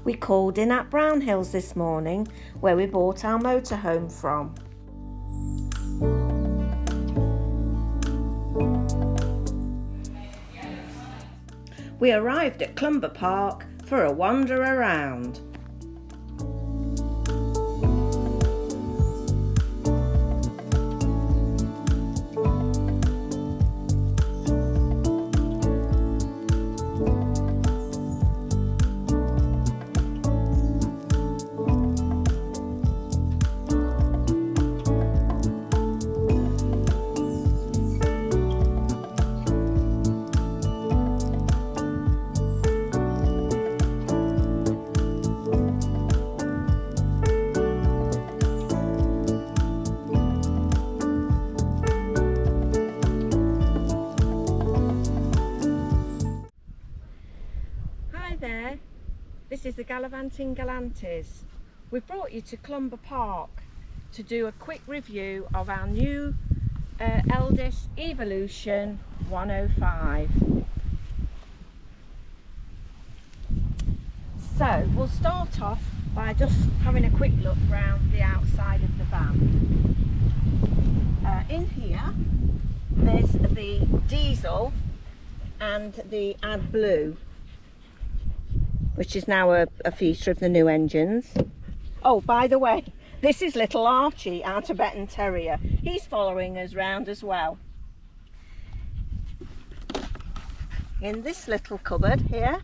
We called in at Brownhills this morning, where we bought our motorhome from. We arrived at Clumber Park for a wander around. There, this is the Gallivanting Galantes. We've brought you to Clumber Park to do a quick review of our new Eldest Evolution 105. So we'll start off by just having a quick look round the outside of the van. In here there's the diesel and the AdBlue, which is now a feature of the new engines. Oh, by the way, this is little Archie, our Tibetan Terrier. He's following us round as well. In this little cupboard here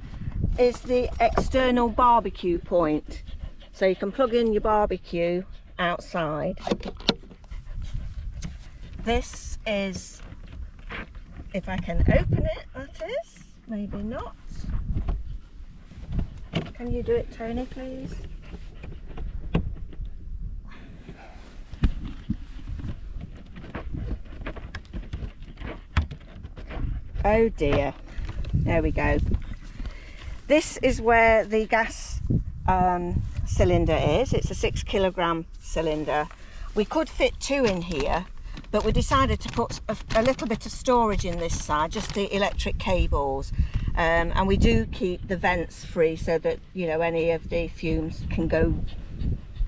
is the external barbecue point. So you can plug in your barbecue outside. This is, if I can open it, that is, maybe not. Can you do it, Tony, please? Oh dear. There we go. This is where the gas cylinder is. It's a 6 kilogram cylinder. We could fit 2 in here, but we decided to put a little bit of storage in this side, just the electric cables. And we do keep the vents free so that, you know, any of the fumes can go,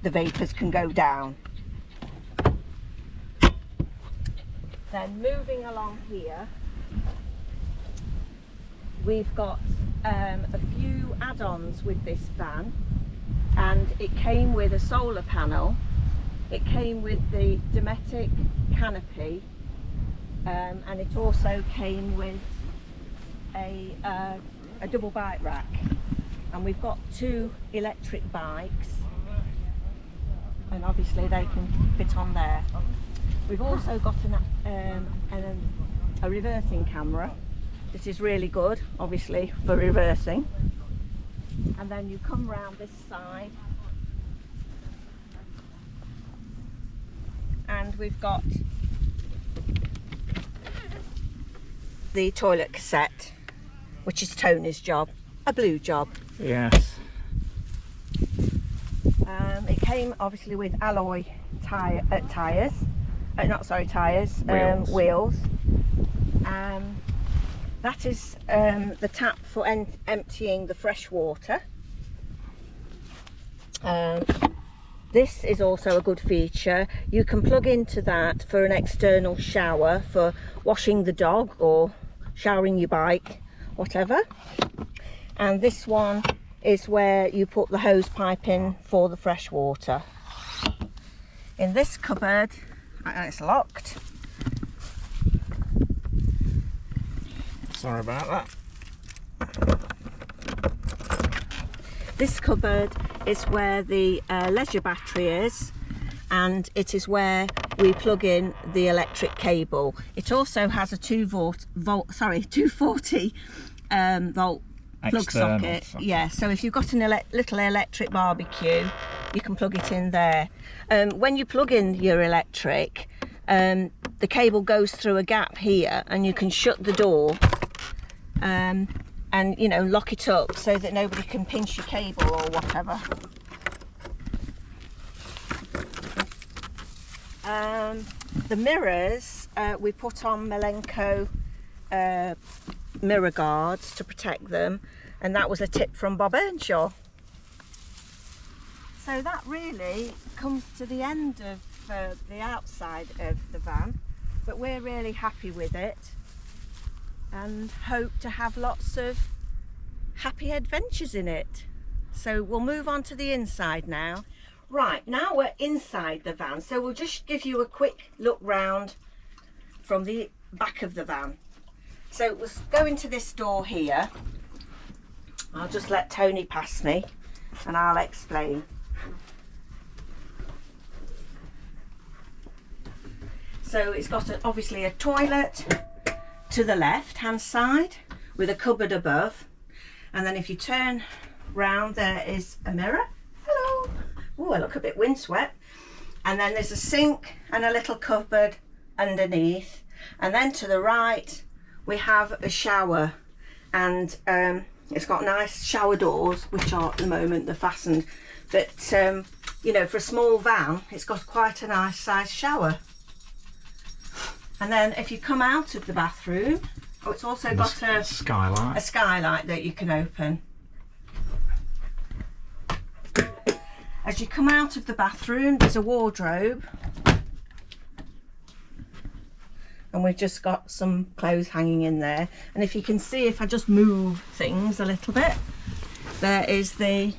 the vapours can go down. Then moving along here, we've got a few add-ons with this van, and it came with a solar panel, it came with the Dometic canopy, and it also came with a double bike rack, and we've got 2 electric bikes, and obviously they can fit on there. We've also got a reversing camera. This is really good, obviously, for reversing. And then you come round this side and we've got the toilet cassette, which is Tony's job, a blue job. Yes. It came obviously with alloy tyres, wheels. That is the tap for emptying the fresh water. This is also a good feature. You can plug into that for an external shower for washing the dog or showering your bike, whatever. And this one is where you put the hose pipe in for the fresh water. In this cupboard, and it's locked. Sorry about that. This cupboard is where the leisure battery is, and it is where we plug in the electric cable. It also has a 240 volt plug socket. Yeah, so if you've got a little electric barbecue, you can plug it in there. When you plug in your electric, the cable goes through a gap here, and you can shut the door and, you know, lock it up so that nobody can pinch your cable or whatever. The mirrors, we put on Malenko mirror guards to protect them, and that was a tip from Bob Earnshaw. So that really comes to the end of the outside of the van, but we're really happy with it and hope to have lots of happy adventures in it. So we'll move on to the inside now. Right, now we're inside the van, so we'll just give you a quick look round from the back of the van. So we'll go into this door here. I'll just let Tony pass me and I'll explain. So it's got obviously a toilet to the left hand side with a cupboard above, and then if you turn round there is a mirror. Hello. Oh, I look a bit windswept. And then there's a sink and a little cupboard underneath, and then to the right we have a shower, and it's got nice shower doors which are at the moment they're fastened, but you know, for a small van it's got quite a nice sized shower. And then if you come out of the bathroom, oh, it's also got a skylight that you can open. As you come out of the bathroom, there's a wardrobe, and we've just got some clothes hanging in there. And if you can see, if I just move things a little bit, there is the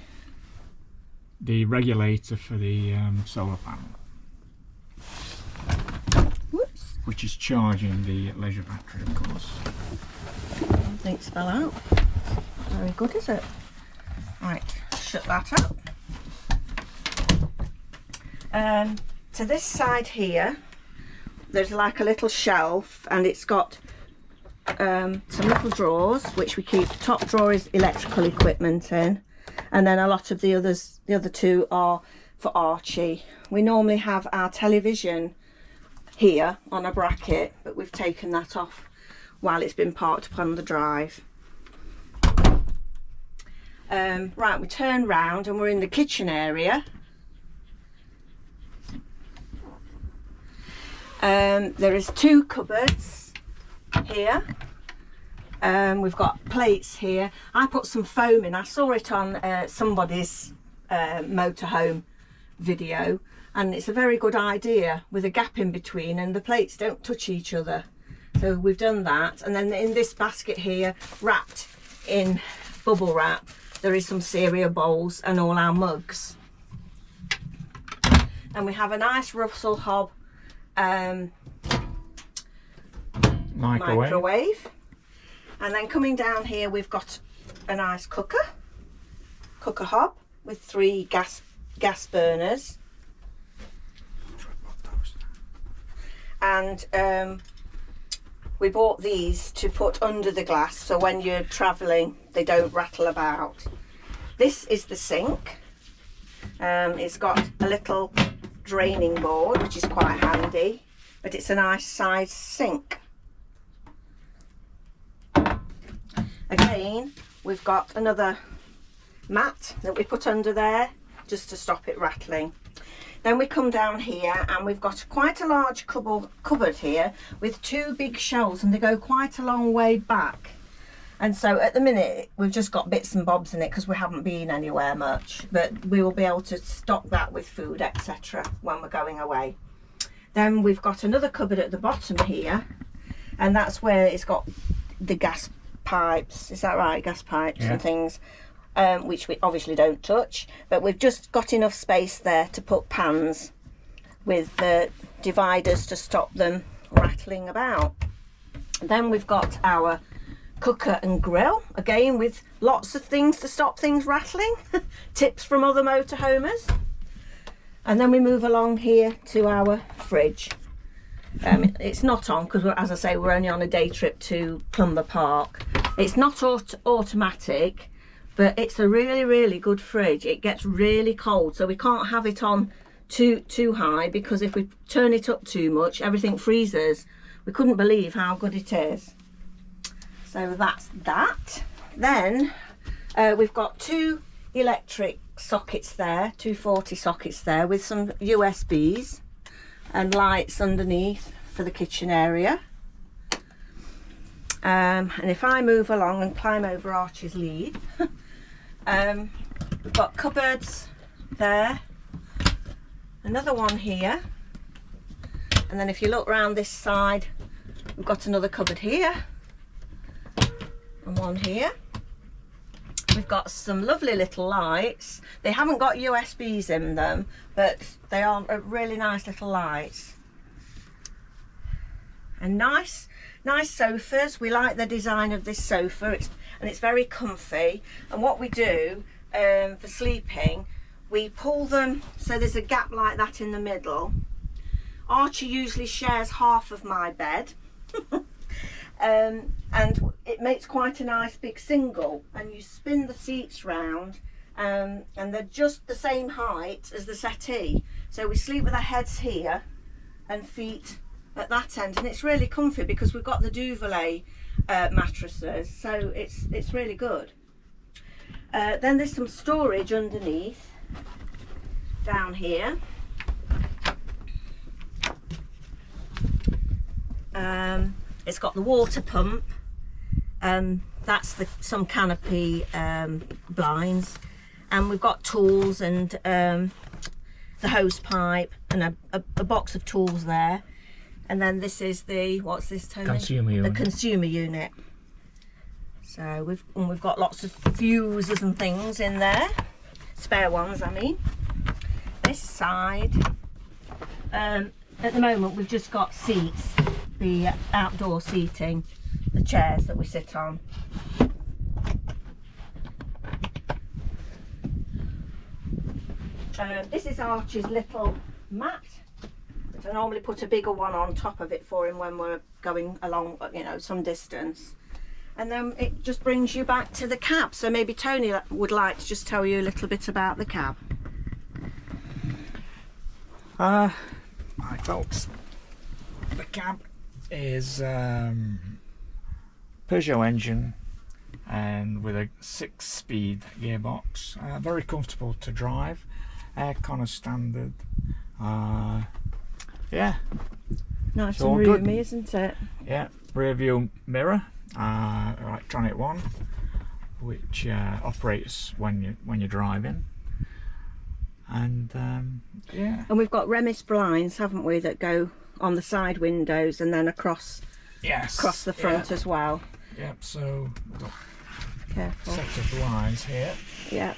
regulator for the solar panel, which is charging the leisure battery, of course. Something's fell out. Very good, is it? Right, shut that up. To this side here, there's like a little shelf, and it's got some little drawers which we keep. The top drawer is electrical equipment in, and then a lot of the other two are for Archie. We normally have our television here on a bracket, but we've taken that off while it's been parked upon the drive. Right, we turn round and we're in the kitchen area. There is two cupboards here. We've got plates here. I put some foam in. I saw it on somebody's motorhome video, and it's a very good idea with a gap in between and the plates don't touch each other. So we've done that. And then in this basket here, wrapped in bubble wrap, there is some cereal bowls and all our mugs. And we have a nice Russell Hobb microwave. And then coming down here, we've got a nice cooker hob with 3 gas burners. And we bought these to put under the glass, so when you're travelling they don't rattle about. This is the sink. It's got a little draining board which is quite handy, but it's a nice size sink. Again, we've got another mat that we put under there just to stop it rattling. Then we come down here and we've got quite a large cupboard here with 2 big shelves, and they go quite a long way back. And so at the minute we've just got bits and bobs in it because we haven't been anywhere much, but we will be able to stock that with food, etc. when we're going away. Then we've got another cupboard at the bottom here, and that's where it's got the gas pipes, is that right? Gas pipes, yeah, and things. Which we obviously don't touch, but we've just got enough space there to put pans with the dividers to stop them rattling about. Then we've got our cooker and grill, again with lots of things to stop things rattling. Tips from other motorhomers. And then we move along here to our fridge. It's not on because, as I say, we're only on a day trip to Clumber Park. It's not automatic, but it's a really good fridge. It gets really cold, so we can't have it on too high, because if we turn it up too much, everything freezes. We couldn't believe how good it is. So that's that. Then we've got 2 electric sockets there, 240 sockets there, with some USBs and lights underneath for the kitchen area. And if I move along and climb over Archie's lead, we've got cupboards there, another one here, and then if you look round this side, we've got another cupboard here and one here. We've got some lovely little lights. They haven't got USBs in them, but they are really nice little lights. And nice sofas. We like the design of this sofa, and it's very comfy. And what we do for sleeping, we pull them so there's a gap like that in the middle. Archie usually shares half of my bed. And it makes quite a nice big single, and you spin the seats round, and they're just the same height as the settee, so we sleep with our heads here and feet at that end, and it's really comfy because we've got the Duvet mattresses, so it's really good. Then there's some storage underneath down here. It's got the water pump, that's some canopy blinds, and we've got tools and the hose pipe and a box of tools there. And then this is the, what's this, Tony? Consumer unit. The consumer unit. So we've got lots of fuses and things in there, spare ones I mean. This side, at the moment we've just got seats, the outdoor seating, the chairs that we sit on. This is Archie's little mat. I normally put a bigger one on top of it for him when we're going along, you know, some distance. And then it just brings you back to the cab. So maybe Tony would like to just tell you a little bit about the cab. Hi folks, the cab is Peugeot engine and with a 6-speed gearbox, very comfortable to drive, aircon as standard. Yeah, Nice and roomy, isn't it? Yeah, rear view mirror, electronic one, which operates when you're driving. And yeah, and we've got Remis blinds, haven't we, that go on the side windows and then across the front as well. Yep, so we've got Careful. a set of blinds here. Yeah.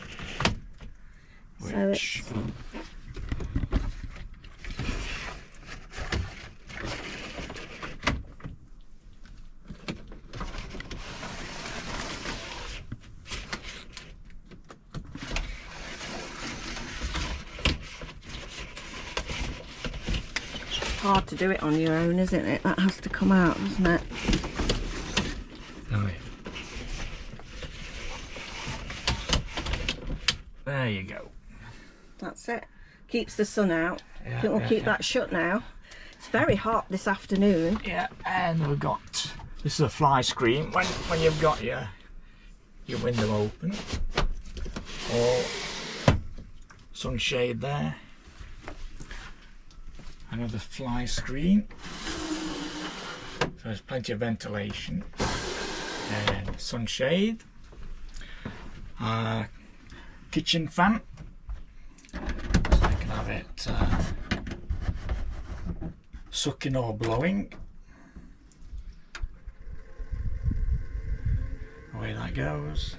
Which So it's hard to do it on your own, isn't it? That has to come out, doesn't it? oh, yeah. There you go. That's it. Keeps the sun out. Yeah, I think we'll keep that shut now. It's very hot this afternoon. Yeah, and we've got, this is a fly screen when you've got your window open, or sunshade there. Another fly screen, so there's plenty of ventilation, and sunshade. Kitchen fan, so I can have it sucking or blowing. Away that goes.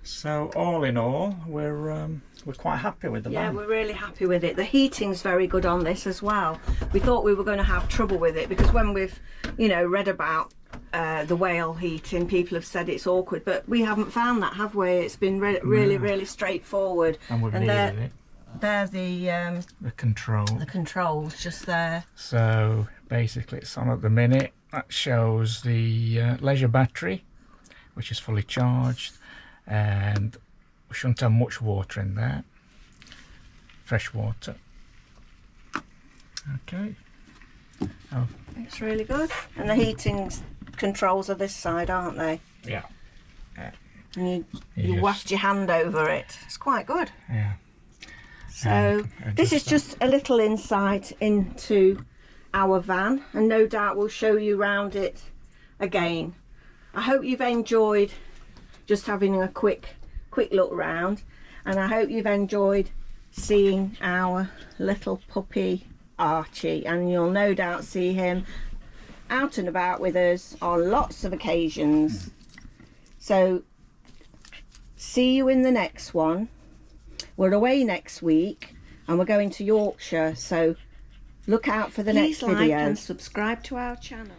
So all in all, we're quite happy with the Yeah, van. we're really happy with it. The heating's very good on this as well. We thought we were going to have trouble with it because when we've, you know, read about the whale heating, people have said it's awkward, but we haven't found that, have we? It's been really straightforward. And we've needed it. They're the controls just there. So basically it's on at the minute. That shows the leisure battery, which is fully charged, and we shouldn't have much water in there, fresh water. Okay. Oh, It's really good. And the heating controls are this side, aren't they? yeah. And you waft your hand over it. It's quite good. Yeah. So this is just a little insight into our van, and no doubt we'll show you around it again. I hope you've enjoyed just having a quick quick look round, and I hope you've enjoyed seeing our little puppy Archie, and you'll no doubt see him out and about with us on lots of occasions. So see you in the next one. We're away next week and we're going to Yorkshire, so look out for the next video. Please like and subscribe to our channel.